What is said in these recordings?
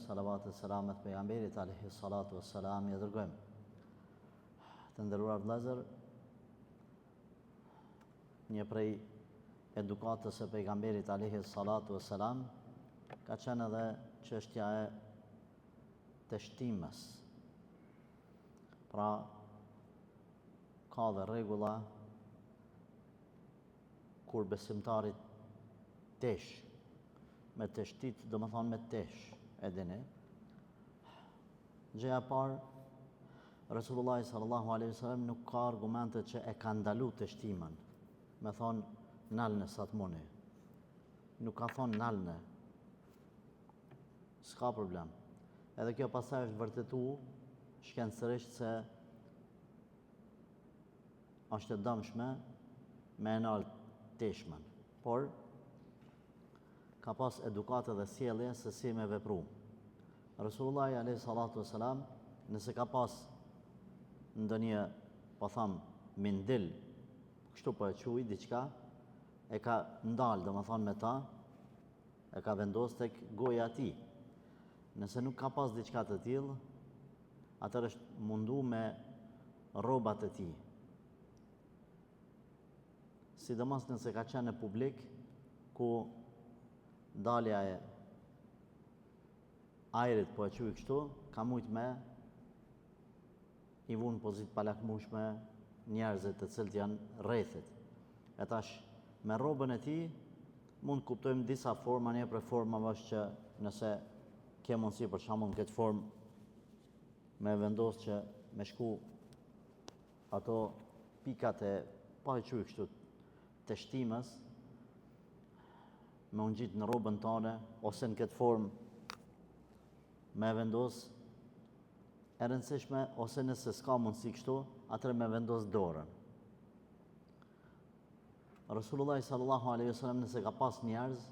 salavat e selamet pejgamberit alayhi salatu wassalam, ja dërgojmë. Të nderuar vëllezër, një prej edukatës e pejgamberit alayhi salatu wassalam ka qenë edhe çështja e të shtimës. Pra, ka dhe rregulla kur besimtarit tesh, me të shtit, do më thonë me tesh, e dini. Gjëja parë, Resulullah sallallahu alaihi wasallam nuk ka argumente që e ka ndalu të shtimen. Me thonë, nalne sa të muni. Nuk ka thonë nalne. S'ka problem. Edhe kjo pasaj është vërtetu shkencërisht se është e dëmshme me e nalë teshmen. Por, ka pas edukatë dhe sjellje se si me vepru. Resulullah alayhi salatu wasalam, nëse ka pas ndonjë, po tham, mindil, kështu po e quaj diçka, e ka ndalë, domethënë me ta, e ka vendosur tek goja e tij. Nëse nuk ka pas diçka të tillë, atëherë është mundu me rrobat e tij. Sidomos nëse ka qenë në publik, ku dalja e ajrit, po e quaj kështu, ka mujt me i vunë pozitë palakmueshme njerëzit të cilët janë rrethit. E tash, me rrobën e tij mund të kuptojmë disa forma, një prej formave është që nëse ke mundësi për shembull në këtë formë me vendos që me shku ato pikat e, pa e quaj kështu, të shtimës, me unë gjitë në robën tane, ose në këtë formë me vendos e rëndësishme, ose nëse s'ka mundësi kështu, atëre me vendos dorën. Resulullah sallallahu alaihi wasallam nëse ka pas njerëz,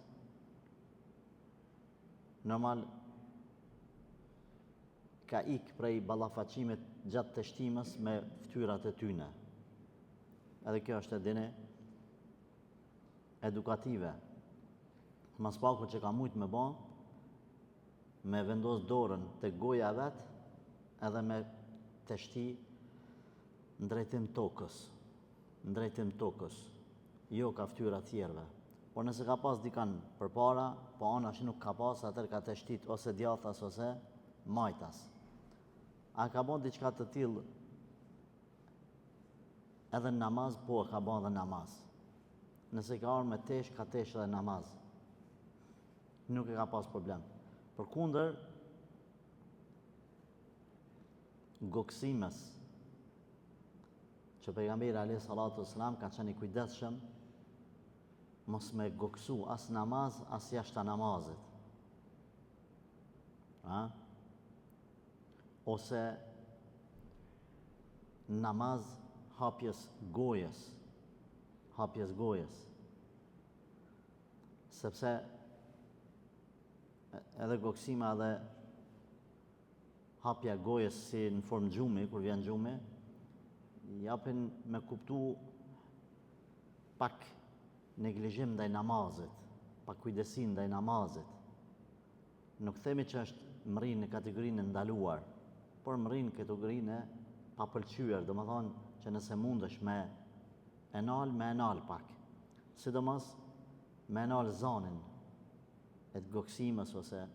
normal ka ikë prej ballafaqimit gjatë të shtimës me ftyrat e tyne. Edhe kjo është e dini edukative. Mas paku që ka mujt me ba, me vendos dorën të goja vetë, edhe me të shti në drejtim tokës. Në drejtim tokës, jo ka ftyra tjerve. Por nëse ka pas dikan për para, po anash nuk ka pas, atër ka të shtit ose djathas ose majtas. A ka ba diçka të tillë edhe në namaz, po e ka ba dhe namaz. Nëse ka arë me tesh, ka tesh edhe namaz. Nuk e ka pas problem. Përkundër, goksimës, që pejgamberi alayhi salatu wasalam ka qenë i kujdesshëm mos me goksu as namaz, as jashta namazit. Ose namaz hapjes gojës. Sepse edhe goksima dhe hapja gojës si në formë gjumi, kur vjen gjumi, japin me kuptu pak neglizhim ndaj namazit, pak kujdesin ndaj namazit. Nuk themi që është mri në kategorinë e ndaluar, por mri në kategorinë e papëlqyer, do më thonë që nëse mundesh me enal pak. Sidomos me enal zanin e të goksimës, ose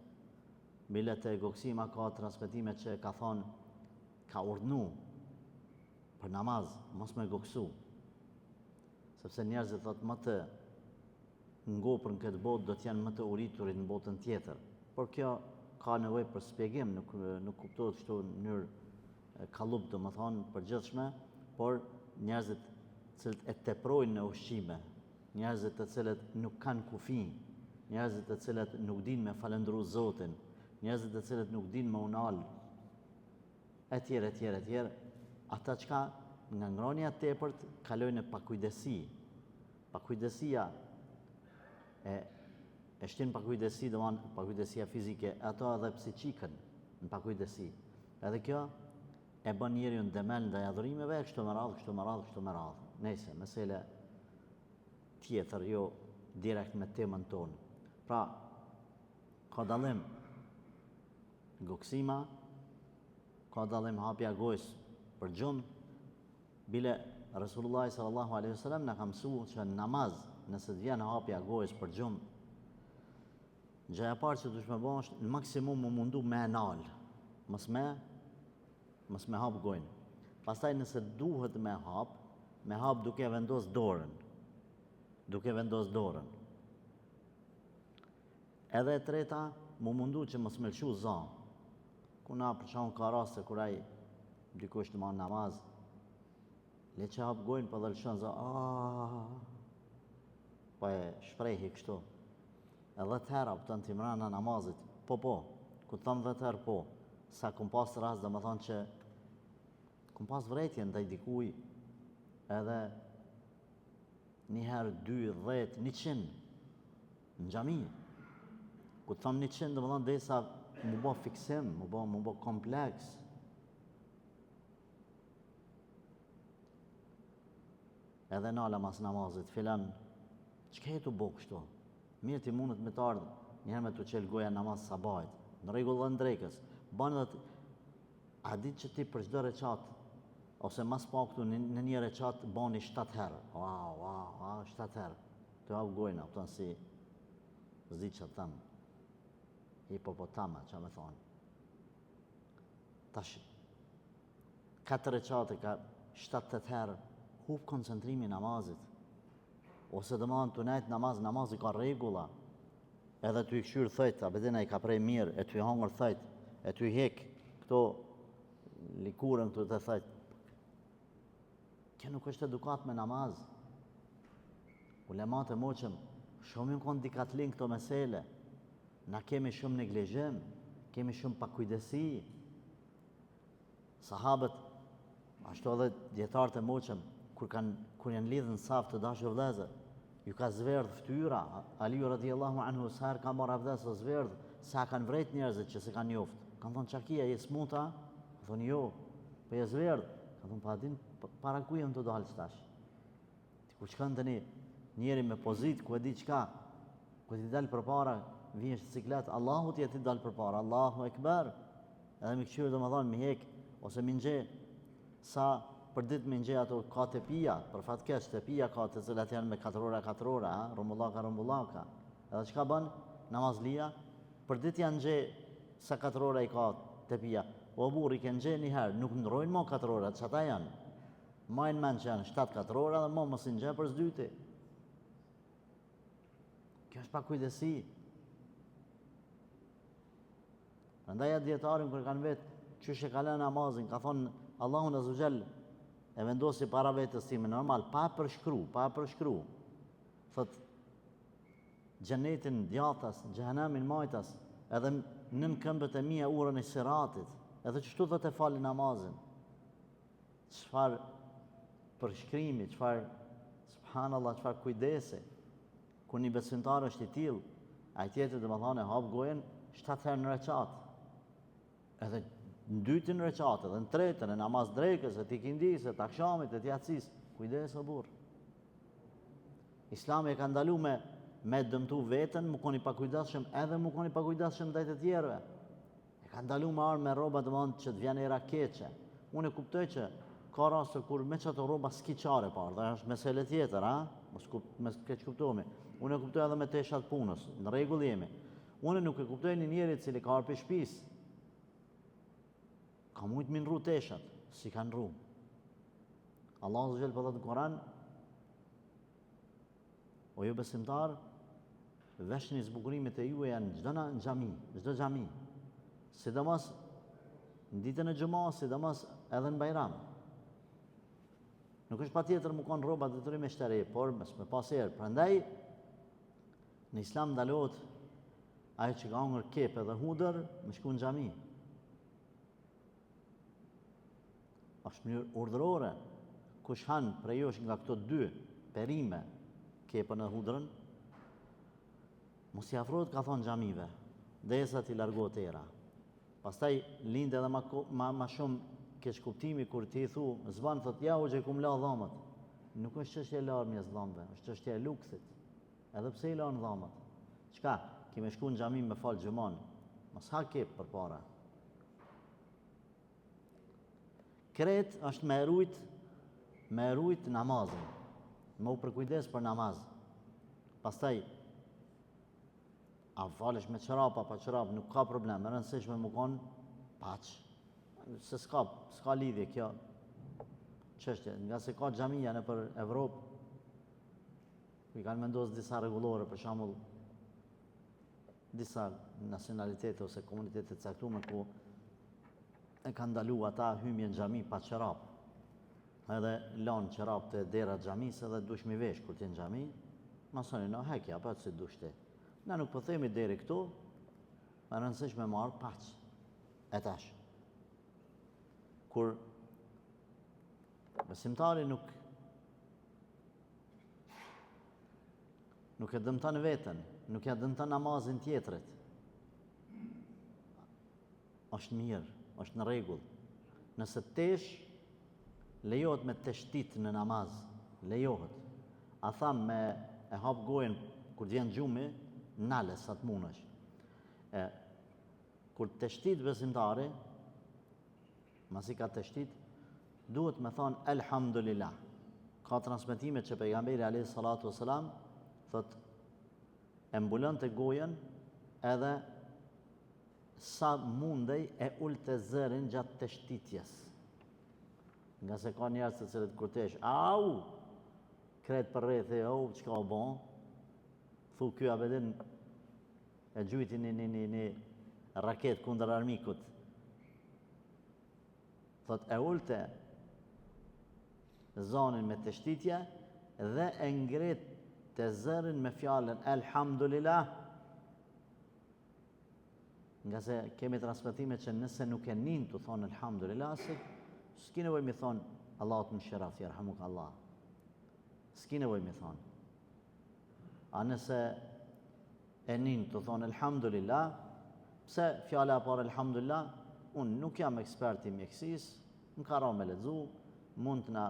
bilet e goksima ka transmetime që ka thonë, ka urdhnu për namaz, mos me goksu. Sepse njerëzit thotë më të ngopër në këtë botë do t'janë më të uriturit në botën tjetër. Por kjo ka nevojë për shpjegim, nuk kuptohet kështu në mënyrë kallup, do më thonë, përgjithshme, por njerëzit cilët e teprojnë në ushqime, njerëzit të cilët nuk kanë kufi, njerëzit të cilët nuk din me falendru Zotin, njerëzit të cilët nuk din me unal, etjere, ata qka nga ngrënia tepërt kalojnë e pakujdesi. Pakujdesia e shtin pakujdesi, do manë pakujdesia fizike, ato edhe psiqikën në pakujdesi. Edhe kjo e bën njeriu ndemel ndaj adhurimeve, kështu me radhë. Nëse mesele tjetër, jo direkt me temën tonë. Pra, ka dallim goksima, ka dallim hapja gojës për gjumë, bile Rasulullah sallallahu alaihi wasallam na ka mësuar që në namaz, nëse të vjen hapja gojës për gjumë, gjëja e parë që duhet me bësh, në maksimum më mundu me nal, mos me hap gojën. Pastaj nëse duhet me hap duke vendos dorën. Edhe e treta, më mundu që mos me lëshu za. Kuna për shkakun ka raste kur ai dikush në namaz, le që hap gojën po dhe lëshon za, po e shprehi kështu. Edhe të hera, pëtën t'i mrena namazit, po, ku të thëmë dhe të herë po, sa kum pas rast dhe më thonë që kum pas vrejtje ndaj dikuj, edhe njëherë 2, 10, 100 në xhami. Ku të thëmë 100 dhe më thonë dhe sa mu bo fiksim, mu bo kompleks. Edhe nala mas namazit, filan, që ke jetu bo kështu? Mirë ti mundet me të ardhë, njëherë me të qelë goja namaz sabajt, në regullë dhe në drejkës, banë dhe a ditë që ti për çdo reqat, ose mas pak këtu në një reqat, bani 7 herë, 7 herë, të hapë gojna, pëtën si, zdi që të thëmë, hipopotama, që me thonë. Tash, 4 reqate, ka 7-8 herë, hupë koncentrimi namazit, ose dhe mënë të nejtë namazi ka regula, edhe të i këshyrë thëjt, abedina i ka prej mirë, e të i hangër thëjt, e të i hek këto likurën këtu të thëjt. Kjo nuk është edukat me namaz. Ulemat e moqëm, shumë ju konë dikatlin këto mesele, na kemi shumë neglizhim, kemi shumë pakujdesi. Sahabët, ashtu edhe djetarët e moqëm, kur janë lidhën saf të dashur vëllezër, ju ka zverdh fytyra. Aliu radhiyallahu anhu sa herë ka marrë avdes o zverdh, sa kanë vrejt njerëzit që se kanë njoft. Kanë thonë çakia je smuta? Thonë jo, po je zverdh. Kanë thonë pa din para ku jam të dalë tash. Ti kur shkon tani njeri me pozit ku e di çka, ku ti dal përpara, vjen siklet, Allahu ti dal përpara, Allahu ekber. Edhe më këshirë domethënë mi hek ose mi nxje sa për ditë me nxje ato ka të pia, për fatkesh të pia ka të cilat janë me 4 ora, rumbullaka. Edhe çka bën? Namazlia, për ditë janë nxje sa 4 ora i ka të pia. O burri ke nxje një herë, nuk ndrojnë mo 4 ora, që ata janë. Majnë men që janë 7-4 ora dhe mo mos i nxje për s'dyti. Kjo është pa kujdesi. Prandaj atë djetarin kër kanë vetë, qysh e ka lënë namazin, ka thonë Allahun azza wa jall e vendosi para vetës time normal, pa përshkru. Thot, xhenetin djathtas, xhehenemin majtas, edhe nën këmbët e mia urën e siratit, edhe çështu thot e fali namazin. Çfarë përshkrimi, çfarë subhanallahu, çfarë kujdesi. Kur një besimtar është i tillë, ai tjetër domethënë hap gojen 7 herë në reqat. Edhe në dytin reqate, dhe në tretën, e namaz drekës, e tikindis, e takshamit, e tjatsis, kujdes o burë. Islami e ka ndalu me dëmtu vetën, mu koni pa kujdesshëm, edhe mu koni pa kujdesshëm ndaj të tjerëve. E ka ndalu me arë me roba të mund që të vjen e rakeqe. Unë e kuptoj që ka raste kur me qëto roba s'ki qare parë, dhe është mesele tjetër, me keq kuptomi. Unë e kuptoj edhe me teshat punës, në rregull jemi. Unë nuk e kuptoj një njerit cili ka arpi shpis. Ka mujtë min ru teshat, si kanë ru. Allahu Azza wa Jalla po thotë në Kur'an, o ju besimtar, veshni zbukurimit e juaja në çdo xhami, sidomos në ditën e xumës, sidomos edhe në Bajram. Nuk është patjetër mu kanë rroba detyrim me shteri, por me pas herë. Prandaj në Islam ndalohet ai që ka hongër kep edhe hudër, me shku në xhami. Është mënyrë urdhërore, kush han prej jush nga këto 2 perime, kepën e hudrën, mos i afrohet ka thonë xhamive, derisa ti largohet era. Pastaj linde edhe ma shumë keq kuptimi kur ti i thu, zban thot ja u që kum la dhamët. Nuk është çështje e larmjes dhomëve, është çështje e luksit. Edhe pse i lanë dhomët. Çka? Kime shku në xhami me fal xhumon. Mos ha kep përpara. Kret është me rujt namazin, me u përkujdes për namaz. Pastaj, a falesh me qërapa, pa qërap, nuk ka problem, e rëndësishme më konë paq. Se s'ka lidhje kjo çështje, nga se ka xhamia në për Evropë, i kanë vendosur disa rregullore, për shembull, disa nacionalitete ose komunitete të caktuara ku e kanë ndaluar ata hymjen në xhami pa qërap. Edhe lanë qërap të dera xhamisë edhe dush mi vesh kur t'jen xhami, masoni no hekja, pa si dush ti. Na nuk po themi deri këtu, më rëndësishme marr paç. E tash. Kur besimtari nuk e dëmton veten, nuk ja dëmton namazin tjetrit. Është mirë, është në rregull. Nëse tesh lejohet me teshtit në namaz, lejohet. A tham me e hap gojen kur vjen xhumi, nale sa të munësh. Kur teshtit besimtari, masi ka teshtit, duhet me thonë elhamdulillah. Ka transmetime që pejgamberi alayhi salatu wasalam thot e mbulonte gojen edhe sa mundej e ulte zërin gjatë teshtitjes. Nga se ka njerëz të cilët kur tesh, au, kret për rreth e au, çka u bën? Thu ky abedin e gjujti një raket kundër armikut. Thot e ulte zonin me teshtitje dhe e ngrit të zërin me fjalën elhamdulillah. Nga se kemi transmetime që nëse nuk e nin të thonë elhamdulillah, s'ki nevojë mi thonë Allahu të mëshiroft, yarhamuk Allah. S'ki nevojë mi thonë. A nëse e nin të thonë elhamdulillah, pse fjala e parë elhamdulillah, unë nuk jam ekspert i mjekësisë, më ka rënë me lexu, mund të na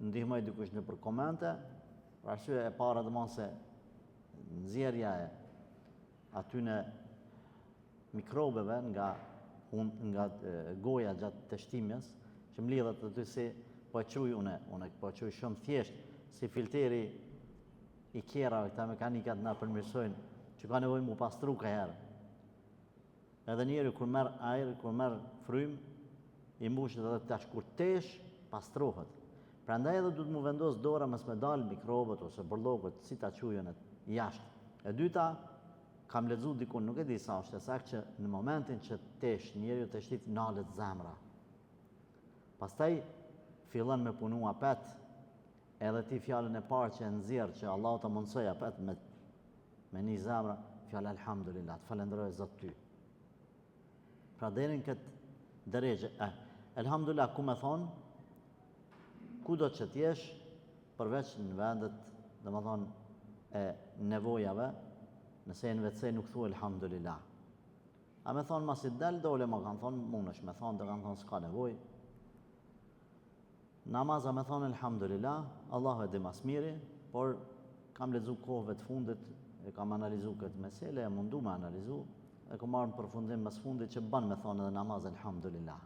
ndihmoj dikush në për komente, për arsye e para domon se nxjerrja e atyne mikrobeve nga goja gjatë teshtimjes, që më lidhet aty si po e quj unë po e quj shumë thjesht, si filteri i kjerave, këta mekanikat na përmirësojnë, që ka nevojë mu pastru ka herë. Edhe njeri kur merr ajër, kur merr frym, i mbushet edhe tash kur tesh, pastrohet. Prandaj edhe duhet mu vendos dora mos me dal mikrobët ose borllogët, si ta quajnë jashtë. E dyta, kam lexuar diku, nuk e di sa është e saktë, që në momentin që tesh njeriu teshtit nalet zemra. Pastaj fillon me punu apet, edhe ti fjalën e parë që e nxjerr që Allahu ta mundsoj apet me një zemra, fjalë elhamdulillah, të falenderoj Zot ty. Pra deri në këtë drejtë, elhamdulillah ku me thonë, kudo që t'jesh, përveç në vendet, domethënë e nevojave, nëse në vetëse nuk thuaj elhamdulillah. A me thonë masi del dole ma kanë thonë, munësh me thonë, dhe kanë thonë s'ka nevoj. Namaza me thonë elhamdulillah, Allahu e di mas miri, por kam lexu kohëve të fundit, e kam analizu këtë mesele, e mundu me analizu, e kam marrë në përfundim mas fundit që ban me thonë edhe namaz elhamdulillah.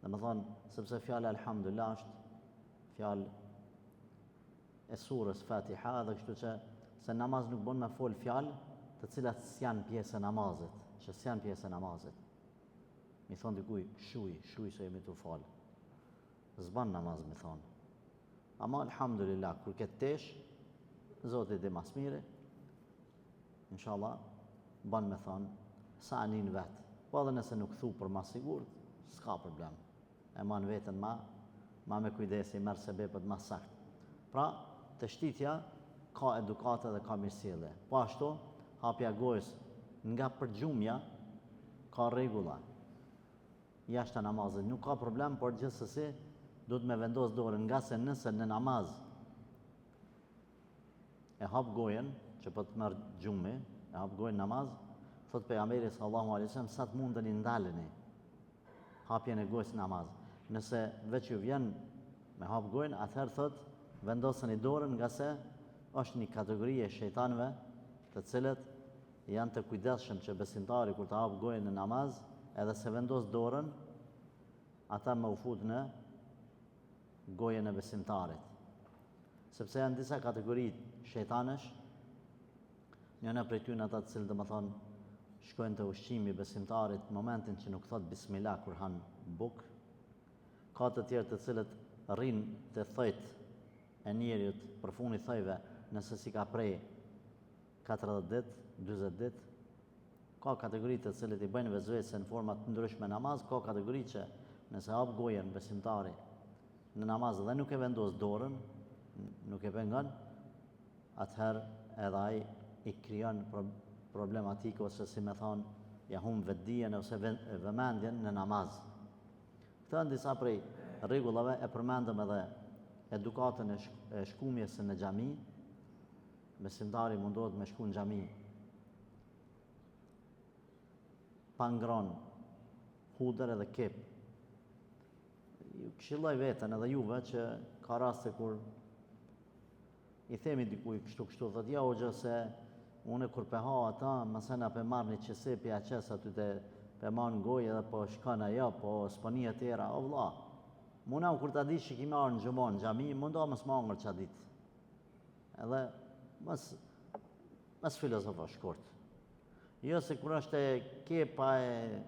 Dhe me thonë, sepse fjala elhamdulillah është fjalë e surës Fatiha, dhe kështu që se namaz nuk bën me fol fjalë të cilat s'janë pjesë e namazit, që s'janë pjesë e namazit. Mi thonë dikuj, shuj se jemi të falë. Zban namaz, mi thonë. Ama elhamdulillah, kur këtë tesh, Zoti di mas miri, inshallah, ban me thonë, sa anin vetë. Po edhe nëse nuk thu për ma sigur, s'ka problem. E man vetën ma me kujdesi, merë se bepët ma sakt. Pra, të shtitja, ka edukate dhe ka mirësjellje. Po ashtu, hapja gojës nga përgjumja, ka rregulla. Jashtë namazit nuk ka problem, por gjithsesi duhet me vendos dorën, nga se nëse në namaz e hap gojen, që po të merr gjumi, e hap gojen namaz, thot pejgamberi sallallahu alaihi wasallam, sa të mundeni ndaleni hapjen e gojës namaz. Nëse veç ju vjen me hap gojen, atëherë thot vendoseni dorën, nga se është një kategori e shejtanëve, të cilët janë të kujdesshëm që besimtari kur të hap gojen në namaz, edhe se vendos dorën, ata me u fut në gojën e besimtarit. Sepse janë disa kategori shejtanësh, njëna prej tyre ata të cilët domethënë shkojnë te ushqimi i besimtarit momentin që nuk thot bismillah kur han buk. Ka të tjerë të cilët rrinë te thojt e njeriut për funi thojve nëse si ka prej 40 ditë, 40 ditë. Ka kategori të cilët i bëjnë vezvese në forma të ndryshme namaz, ka kategori që nëse hap gojën besimtari në namaz dhe nuk e vendos dorën, nuk e pengon, atëherë edhe ai i krijon problematikë ose si me thonë, ja humb vetdijen ose vëmendjen në namaz. Këto janë disa prej rregullave, e përmendëm edhe edukatën e shkumjes në xhami. Besimtari mundohet me shku në xhami pa ngron hudër edhe kep. Ju këshilloj veten edhe juve që ka raste kur i themi dikujt kështu thotë ja hoxha se unë kur pe ha ata mësena pe marr një qesepi aqes aty te pe marr gojë edhe po shkon ajo po sponia tjera o vlla. Muna kur ta dish që ki marr në xhamon xhami mundo mos mangër ça ditë. Edhe mos filozofa shkurt. Jo se kur është e kepa e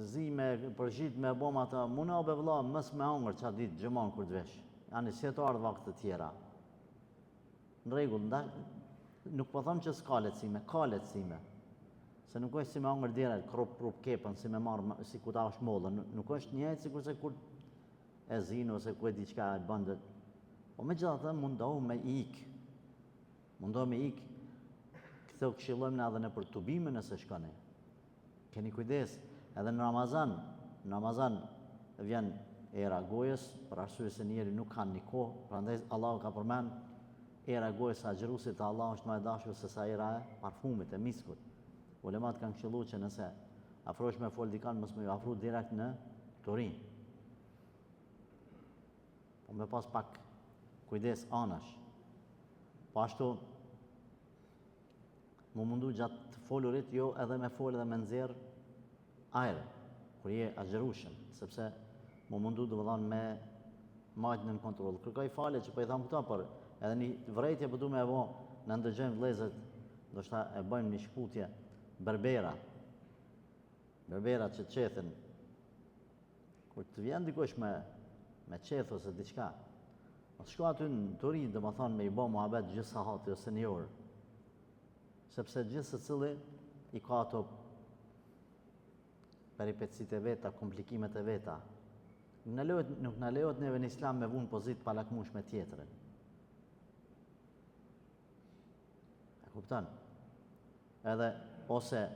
zime përgjit me bom ata muna be vlla mos me hangër ça ditë xhamon kur të vesh. Janë si të ardhë vakte të tjera. Në rregull, nuk po them që s'ka lehtësime, ka lehtësime. Se nuk është si me hangër dera, krup kepën, si me marrë, si ku ta është mollën. Nuk është njëjtë sikur se kur e zinë ose ku e diçka e bën. Po megjithatë mundohu me ik. Mundohu me ik. Këto këshillojmë edhe në për tubimin nëse shkoni. Keni kujdes, edhe në Ramazan vjen era gojës, për arsye se njeri nuk kanë një kohë, prandaj Allahu ka përmend era gojës agjërusit të Allah është më e dashur se sa era e parfumit, e miskut. Ulemat kanë këshilluar që nëse afrohesh me fol dikan mos më ju afro direkt në Turin. Po me pas pak kujdes anash. Po ashtu më mundu gjatë të folurit jo edhe me fol edhe me nxjerr ajër kur je agjërushëm, sepse më mundu domethënë me majtë në kontroll. Kërkoj falje që po i tham këta, por edhe një vërejtje po du me e bo, në ndëgjojmë vëllezërit, do shta e bëjmë një shkputje berbera që qethin. Kur të vjen dikush me qeth ose diçka, mos shko aty në Turin, domethënë me i bë muhabet gjithë sahati ose një orë. Sepse gjithë secili i ka ato peripecitë e veta, komplikimet e veta. Nuk na lejohet neve në Islam me vunë pozitë pa lakmush me tjetërin. E kupton? Edhe ose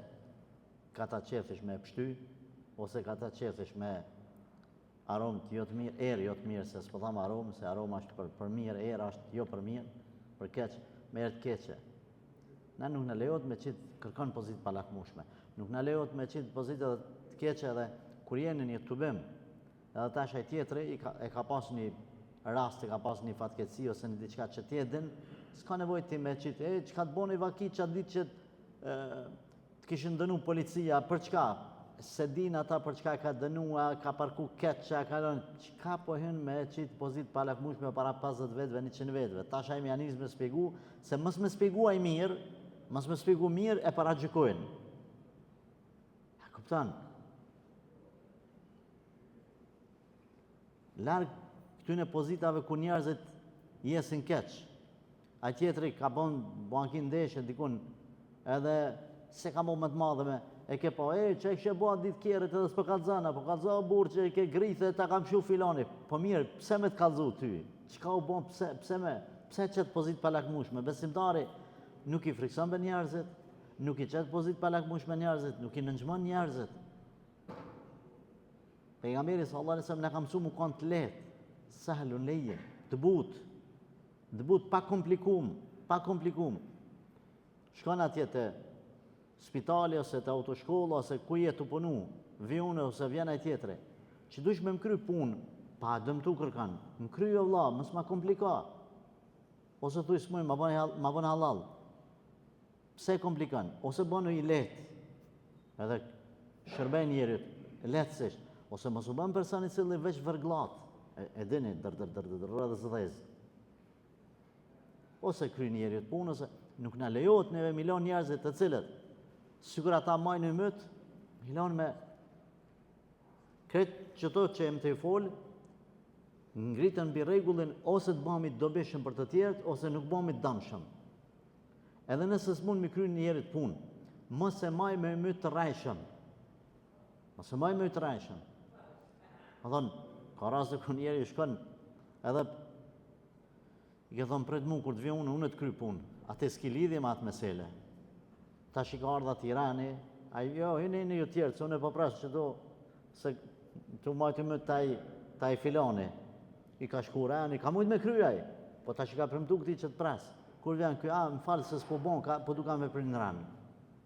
ka ta qethish me pshty, ose ka ta qethish me aromë të jo të mirë, erë jo të mirë, se s'po tham aromë, se aroma është për mirë, erë është jo për mirë, për keq, me erë të keqe. Na nuk na lejohet me qitë kërkon pozitë pa lakmushme. Nuk na lejohet me qitë pozitë edhe të keqe edhe kur jeni një tubim. Edhe tash ai tjetri e ka pas një rast, e ka pas një fatkeqësi ose një diçka që ti e din, s'ka nevojë ti me qitë, çka të boni vaki çat ditë që të kishin dënu policia, për çka? Se din ata për çka ka dënua, ka parku keqça, ka lënë, çka po hyn me qitë pozitë pa lakmushme para 50 vetëve, 100 vetëve. Tash ai më janis me shpjegu se mos më shpjeguaj mirë, mos më shpjegu mirë e paragjykojnë. A kupton? Larg këtyne pozitave ku njerëzit jesin keq. Ai tjetri ka bankin ndeshje dikun edhe se ka më të madhe me e ke po, që e kështë bua ditë kjerët edhe s'po kalzana, po kalza o burë që e ke grithë ta kam shu filoni. Po mirë, pse me të kalzu ty? Qka u bon, pse qëtë pozit pa lakmushme? Besimtari nuk i frikson be njerëzit, nuk i qëtë pozit pa lakmushme njerëzit, nuk i nëngjmon njerëzit. Pejgamberi sallallahu alaihi wasallam na ka mësuar mu kanë të lehtë, sahlun lejje, të but pa komplikum. Shkon atje te spitali ose te autoshkolla ose ku je të punu, vjone ose vjen ai tjetri. Që dush me më kry punë, pa dëmtu kërkan, më kry o vlla, mos ma komplika. Ose thuj s'muj, ma bën halal. Pse komplikon? Ose bënu i lehtë. Edhe shërbej njerit, lehtësisht, ose mos u bën person i cili veç vërglat, e dini, dhe zëdhez. Ose kry njerit punë, ose nuk na lejohet neve milion njerëzit të cilët, sikur ata majnë i myt, milion me kretë qëto që e më të i folë, ngritën mbi rregullin ose të bëhemi dobishëm për të tjerët, ose nuk bëhemi dëmshëm. Edhe nëse s'mund mi kry njerit punë, mos e maj me myt të rrejshëm. Mos e maj me myt të rrejshëm. Më thonë, ka raste ku njeri shkon, edhe i ke thonë pret mu kur të vje unë të kry punë. Ate s'ki lidhje me atë mesele. Ta shika ardha Tirani, jo, hini ju tjerë, që unë e poprasë që do, se të majtë më taj filani, i ka shku rani, ka mujtë me kryaj, po ta shika premtu këti që të presë. Kur vjen kjo, më falë se s'po bon, po du kam veprin në rani.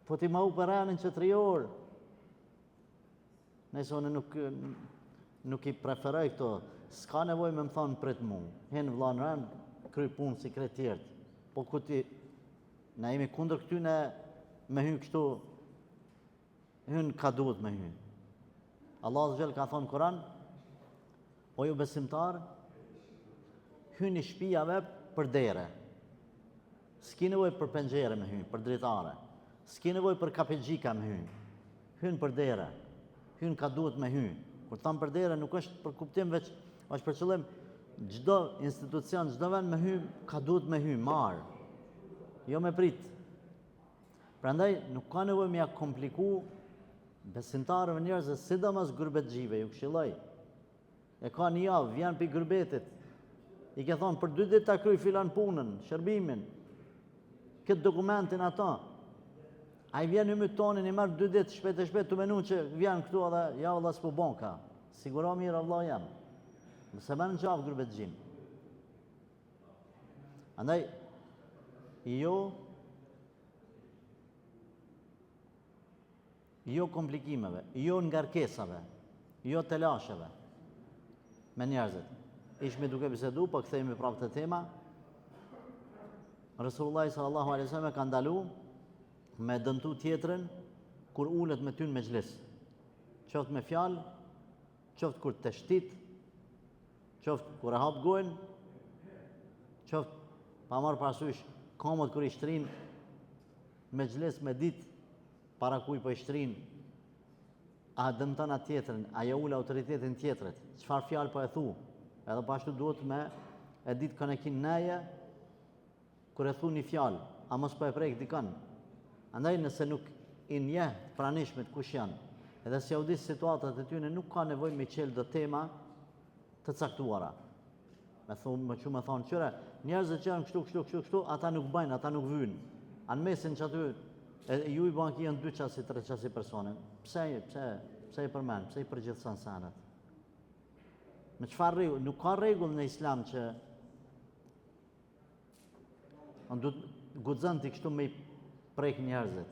Po ti ma u për ranin që 3 orë. Nëse unë nuk i preferoj këto, s'ka nevoj me më thonë pret mu. Henë vla në ranë, kry punë si kretë tjertë. Po kuti, na jemi kundër këtyne me hy kështu, hynë ka duhet me hy. Allah Azza ka thonë Kur'an, o ju besimtar, hynë i shtëpive për dere. S'ki nevoj për penxhere me hy, për dritare. S'ki nevoj për kapelgjika me hy. Hynë për dere. Hynë ka duhet me hy. Kur thamë për dere nuk është për kuptim veç, është për qëllim çdo institucion, çdo vend me hy, ka duhet me hy, marë. Jo me prit. Prandaj nuk ka nevoj me ja kompliku besimtarëve njerëzve, sidomos gurbetxhive, ju këshilloj. E ka një javë, vjen për gurbetit. I ke thonë, për 2 ditë ta kryj filan punën, shërbimin, këtë dokumentin ata. A i vjen i mytë tonin, i marrë 2 ditë, shpet e shpet, të menu që vjen këtu edhe, ja valla s'po bon ka. Siguro mirë, Allah jam. Mëse me në gjavë gurbetxhim. Andaj, jo komplikimeve, jo ngarkesave, jo telasheve me njerëzit. Ishmi duke bisedu, po kthehemi prapë të tema. Resulullah sallallahu alaihi wasallam ka ndalu me dëmtu tjetrin kur ulet me ty në mexhlis. Qoftë me fjalë, qoftë kur të shtit, qoftë kur e hap gojën, qoftë pa marrë parasysh komët kur i shtrin mexhlis me ditë para kuj po i shtrin, a dëmton atë tjetrin, a ja ul autoritetin tjetrit, çfarë fjalë po e thu, edhe pashtu duhet me e ditë kanë e kin neje, kur e thu një fjalë, a mos po e prek dikën. Andaj nëse nuk i njeh pranishmet kush janë, edhe si audis situatat e tyne nuk ka nevojë me qelë do tema të caktuara. Me thonë qëre, njerëzit që janë kështu, ata nuk bajnë, ata nuk vynë. Anë mesin që aty, ju i banki janë 2 qasi, 3 qasi persone. Pse i përmen, pse i përgjithëson sanët? Me çfarë rregull? Nuk ka rregull në Islam që guxon ti kështu me i prek njerëzit.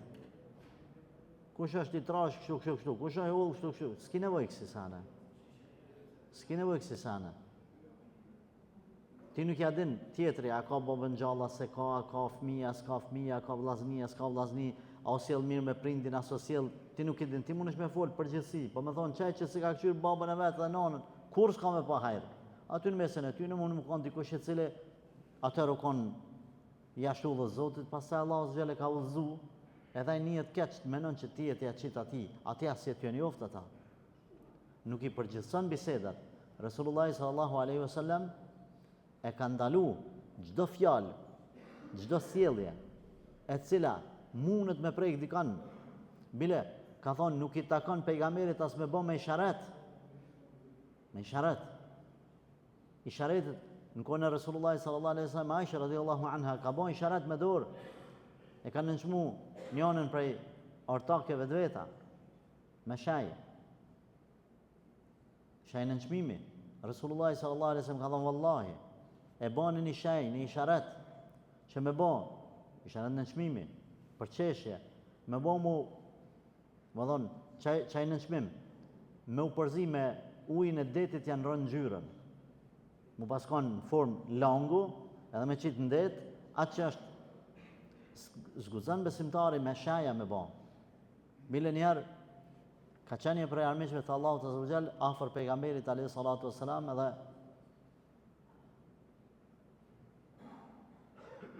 Kush është i trash kështu, kush është i ull kështu. S'ki nevojë kësi sana. S'ki nevojë kësi sana. Ti nuk ja din tjetri, a ka babën gjalla se ka, a ka fëmija, s'ka fëmija, a ka vllaznia, s'ka vllazni, a o sjell mirë me prindin, aso sjell, ti nuk i din, ti mundesh me folë përgjithësi, po me thonë qaj që si ka këshyrë babën e vetë dhe nonën, kur s'ka me pa hajrë. Aty në mesën e ty në mund më konë dikush e cili atër u konë jashtu dhe Zotit, pastaj Allah zgjele ka udhëzu, edhe i njët keq të menon që ti e t'ja qitë ati asje t'jo njoftë ata. Nuk i përgjithëson bisedat. Resulullah sallallahu alaihi wasallam e ka ndalu çdo fjalë, çdo sjellje e cila mundet me prek dikan. Bile, ka thonë nuk i takon pejgamberit as me bë me isharet. Me isharet. Isharetet në kohën e Resulullah sallallahu alaihi wasallam, Aisha radhiyallahu anha ka bën isharet me dorë. E ka nënçmu njënën prej ortakeve të veta me shaj. Shaj nënçmimi. Resulullah sallallahu alaihi wasallam ka thonë vallahi e bani një shaj, një isharet që me bon, isharet nënçmimi, për qeshje, me bon më thonë, qaj nënçmim, me u përzi me ujin e detit janë rënë ngjyrën. Mu paskon në formë langu, edhe me qitë në det, atë që është zguzan besimtari me shaja me bon. Bile njerë, ka qenë prej armiqve të Allahut Azza wa Jall afër pejgamberit alayhi salatu wassalam edhe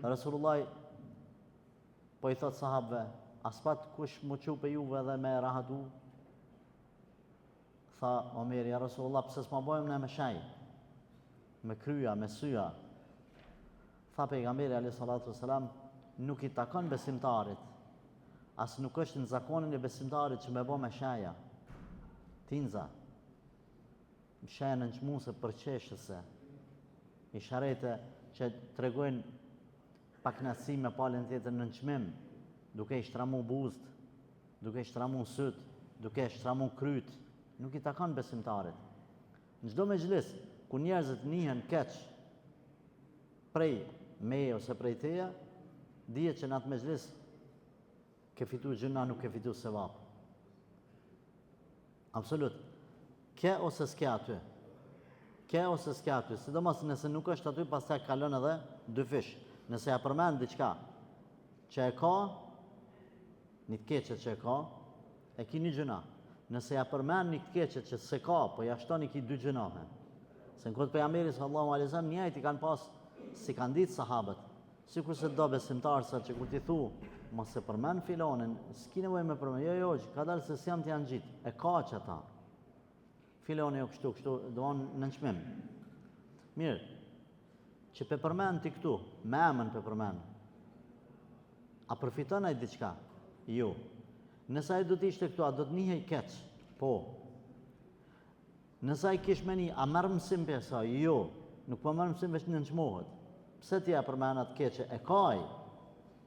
Rasulullah po i thot sahabëve, as pat kush mu qupe juve dhe me rahatu? Tha Omeri, ja Rasulullah, pse s'ma bojmë ne me shaj, me kryja, me syja? Tha pejgamberi alayhi salatu wassalam, nuk i takon besimtarit, as nuk është në zakonin e besimtarit që me bo me shaja. Tinza, shaja në nçmuse për qeshëse, i sharete që tregojnë paknasi me palën tjetër në nçmim, duke i shtramu buzët, duke i shtramu syt, duke i shtramu kryt, nuk i takon besimtarit. Në çdo mexhlis ku njerëzit njihen keq prej meje ose prej teja, dihet që në atë mexhlis ke fitu gjëna, nuk ke fitu sevap. Absolut. Ke ose s'ke aty. Ke ose s'ke aty. Sidomos nëse nuk është aty, pastaj kalon edhe dy fish. Nëse ja përmend diçka që e ka, një të keqe që e ka, e ki një gjëna. Nëse ja përmend një të keqe që se ka, po ja shton i ki dy gjënahe. Se në këtë pejgamberi sallallahu alaihi wasallam njëjtë i kanë pas, si kanë ditë sahabët, sikur se do besimtarë sa që kur ti thu, mos e përmend filonin, s'ki nevojë me përmend. Jo, ka dalë se s'jam t'janë gjitë. E ka që ata. Filoni jo kështu, doon në nçmim. Mirë, që pe përmend ti këtu, me emën pe përmend. A përfiton ai diçka? Jo. Nëse ai do të ishte këtu, a do të njihej keq? Po. Nëse ai kish meni, a merr mësim për sa? Jo. Nuk po merr mësim veç në nçmohet. Pse ti ja përmend atë keqe? E ka ai.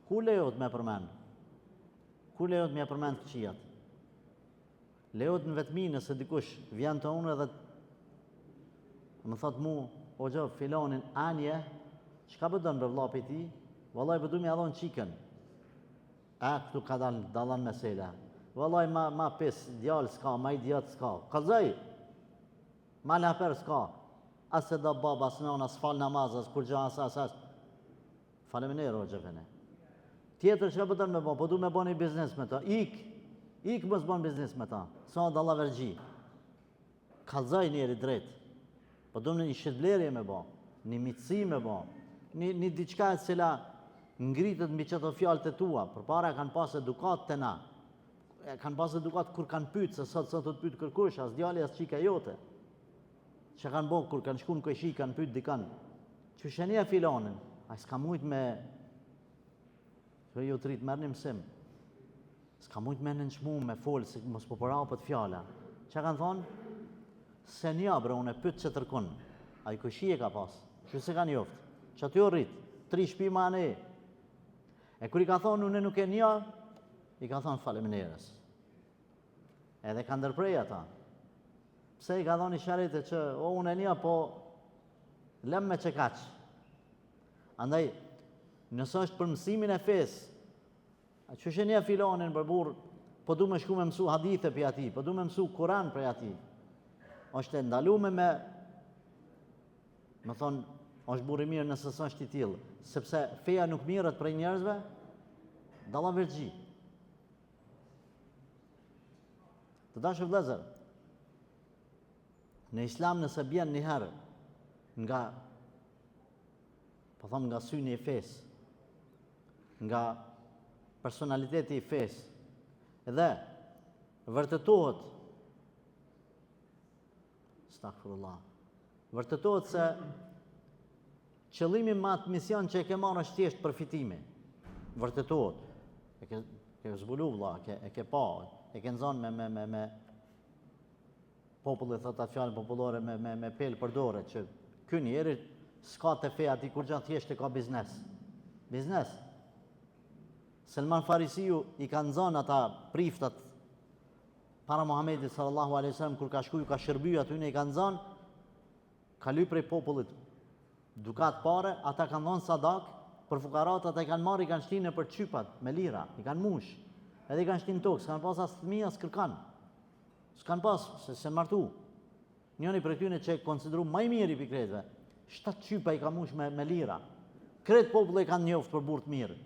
Ku lejohet me përmend? Ku lejohet me përmend këqijat? Lejohet në vetmi nëse dikush vjen të unë edhe më thot mu, o gjë, filonin anje, çka po don për vllapi ti? Vallai po du më dhon çikën. Këtu ka dallan mesela. Vallai ma pes, djalë s'ka, ma idiot s'ka. Kallzoj. Ma laper s'ka. As se do baba, as nona, as fal namaz, as kur gjë as. Faleminderit o xhefene. Tjetër çka po don me bë, po du me bën një biznes me ta. Ik mos bën biznes me ta. Sa dalla vergji. Kallzoj njëri drejt. Po du një shitblerje me bë, një mitësi me bë, një diçka e cila ngritet mbi çato fjalët e tua, përpara kanë pas edukat te na. Kanë pas edukat kur kanë pyet, se sot të pyet kërkush, as djali as çika jote. Çka kanë bën kur kanë shkuar në koshi, kanë pyet dikan. Çushenia filonin, ai s'ka mujt me jo trit merrni mësim. S'ka mujt me nënçmu, me fol, si mos po porapët fjala. Çka kanë thonë? Se nja bre, unë e pytë që tërkun. A i koshi e ka pas. Që se ka njoft. Që aty o rrit. 3 shtëpi ma ne. E kër i ka thonë unë nuk e nja, i ka thonë faleminderes. Edhe ka ndërprej ata. Pse i ka thonë i sharete që o unë e nja, po lem me që kaq. Andaj, nësë është për mësimin e fes, a që shë nja filonin për burë, po du me shku me mësu hadithe për ati, po du me mësu Kuran për ati. është ndalume me thonë, është burë i mirë nëse s'është i tillë, sepse feja nuk mirët prej njerëzve, dalla vergji. Të dashur vëllezër, në Islam nëse bjen një herë nga, po them nga syni i fesë, nga personaliteti i fesë, edhe vërtetohet Astaghfirullah. Vërtetohet se qëllimi me atë mision që e ke marrë është thjesht përfitimi. Vërtetohet. E ke zbulu vëlla, e ke pa, e ke nxënë me populli thot atë fjalë popullore me pelë për dorë që ky njeri s'ka të feja aty kur gjatë thjesht e ka biznes. Biznes. Selman Farisiu i ka nxënë ata priftat para Muhamedit sallallahu alaihi wasallam kur ka shkuar ka shërbyer aty ne i kanë zënë ka lyp prej popullit dukat pare, ata kanë dhënë sadak për fukarat, ata i kanë marrë, i kanë shtinë për çypat me lira, i kanë mush, edhe i kanë shtinë tokë, s'kan pas as fëmijë as kërkan. S'kan pas se martu. Njëri prej tyre që e konsideru më i miri pi kretëve, 7 çypa i ka mush me lira. Kretë populli kanë njoft për burr të mirë.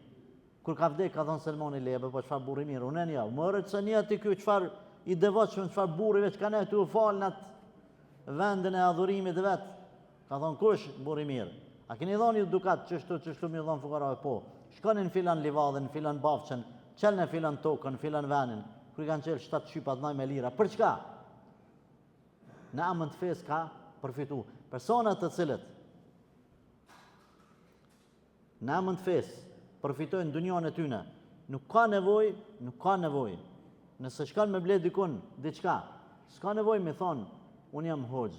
Kur ka vdek ka thënë Selmoni lebe, po çfarë burri mirë, unë ja, morët se një ti ky çfarë i devotshëm çfarë burrive që kanë këtu falën atë vendin e adhurimit vet. Ka thonë kush burri mirë. A keni dhënë ju dukat çështu më dhon fukarave po. Shkonin filan livadhin, filan bafçën, çelën filan tokën, filan venin. Kur i kanë çel 7 shqypa të me lira. Për çka? Në amën të fesë ka përfitu. Personat të cilët në amën të fesë përfitojnë dunjon e tyne, nuk ka nevojë. Nëse shkan me ble dikun diçka, s'ka nevojë me thonë, unë jam hoxh.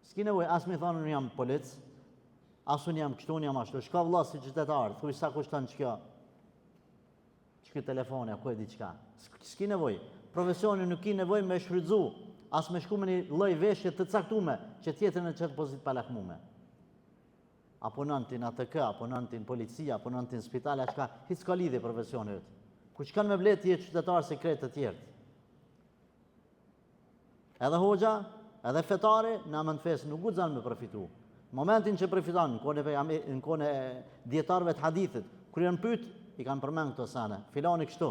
S'ki nevojë as me thonë unë jam polic, as unë jam kështu, unë jam ashtu. Shka vëlla si qytetar, thuj sa kushton ç'kjo telefoni apo diçka. S'ki nevojë. Profesioni nuk ki nevojë me shfrytzu, as me shku me një lloj veshje të caktume që tjetër në çet pozit pa lakmume. Apo nëntin ATK, apo nëntin policia, apo nëntin spitale, çka hiç ka lidhje profesioni yt. Ku shkan me blet ti qytetar sekret të tjerë. Edhe hoxha, edhe fetari në amën fesë nuk guxan me përfitu. Momentin që përfiton në kohën e dietarëve të hadithit, kur janë pyet, i kanë përmend këto sane. Filani kështu.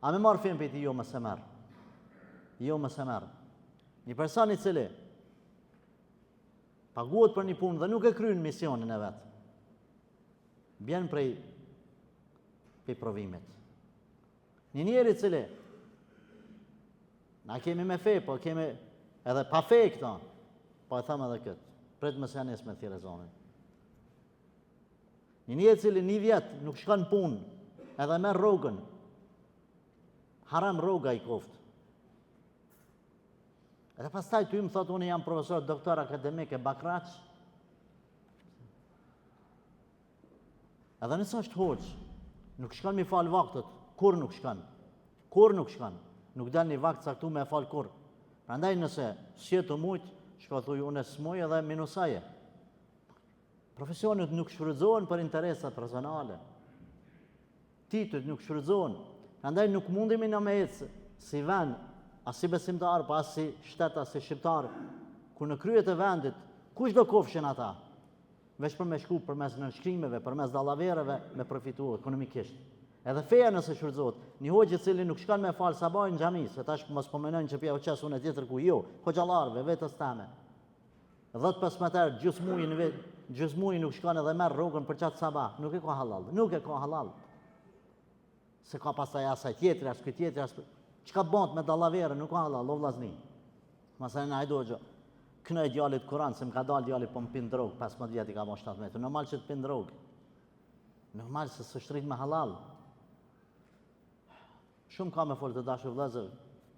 A më marr fen pe ti jo më se merr. Jo më se merr. Një person i cili paguhet për një punë dhe nuk e kryen misionin e vet, bjen prej provimit. Një njeri i cili na kemi me fe, po kemi edhe pa fe këto, po e them edhe këtë, pret më se anes me thirrë zonin. Një njeri i cili një vjet nuk shkon punë, edhe merr rrogën, haram rroga i koft. Edhe pastaj ty më thot unë jam profesor, doktor akademik e bakraq. Edhe nëse është hoxh, nuk shkon mi fal vaktet, kur nuk shkon. Nuk del një vakt caktuar me fal kur. Prandaj nëse s'je të mujt, shko thuj unë s'muj edhe minusaje. Profesionet nuk shfrytëzohen për interesa personale. Titujt nuk shfrytëzohen. Prandaj nuk mundemi na me ecë si vend, as si besimtar, pa as si shtet, as si shqiptar, ku në kryet e vendit, kush do kofshin ata? Veç për me shku përmes nënshkrimeve, përmes dallavereve, me përfitu ekonomikisht. Edhe feja nëse shfrytëzohet, një hoxh i cili nuk shkon me fal sabaj në xhami, se tash mos po mendojnë që pia u qes unë tjetër ku jo, hoxhallarëve vetës tame. 10-15 herë gjysmuji nuk shkon edhe merr rrogën për çat sabah, nuk e ka halal. Se ka pastaj asaj tjetër, as ky tjetër, as çka bën me dallavere, nuk ka halal, o vllazni. Masalan ai dojo kënaj djalit Kur'an, se më ka dalë djali po më pin drog, 15 vjet i ka mosh 17. Normal që të pin drog. Normal se s'është rrit me halal. Shumë ka me folë të dashur vëllezër.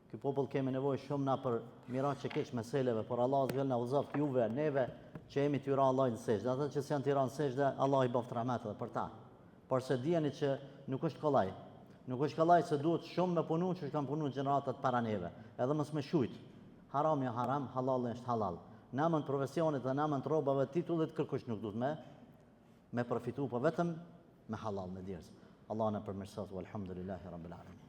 Ky popull kemi nevojë shumë na për mirat që keq meseleve, por Allah vjen na udhëzoft juve, neve që jemi të ra Allahut në sejdë. Ata që s'janë të ra në sejdë, Allah i boft rahmet edhe për ta. Por se dijeni që nuk është kollaj. Nuk është kollaj se duhet shumë me punu që kanë punu gjeneratat para neve. Edhe mos me shujt. Haram ja haram, halal është halal. Në amën profesionit dhe në amën të rrobave titullit kërkush nuk duhet me përfitu, po vetëm me halal me djerës. Allah në përmirësat, walhamdulillahi rabbil alamin.